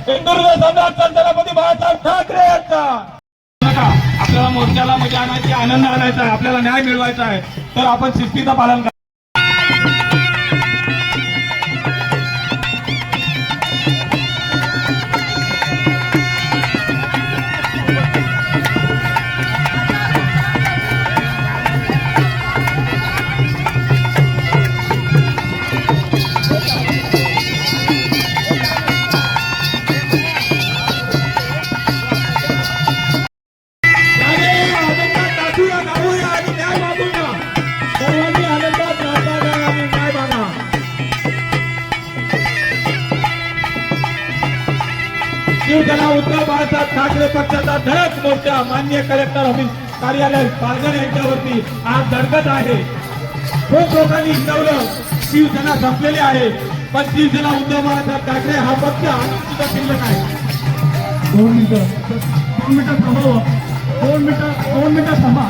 हिंदुत्व सम्राट छत्रपती बाळासाहेब ठाकरे यांचा आपल्याला मोर्चाला मजा आणायची, आनंद आणायचा आहे, आपल्याला न्याय मिळवायचा आहे, तर आपण शिस्तीचं पालन करा. शिवसेना उद्धव बाळासाहेब ठाकरे पक्षाचा धडक मोर्चा माननीय कलेक्टर ऑफिस कार्यालय पालघर यांच्यावरती आज धडकत आहे. खूप लोकांनी हिंदवलं, शिवसेना संपलेली आहे, पण शिवसेना उद्धव बाळासाहेब ठाकरे हा पक्ष सुद्धा शिल्लक आहे. 2 मिनिटं थांबा. 2 मिनिटं थांबा.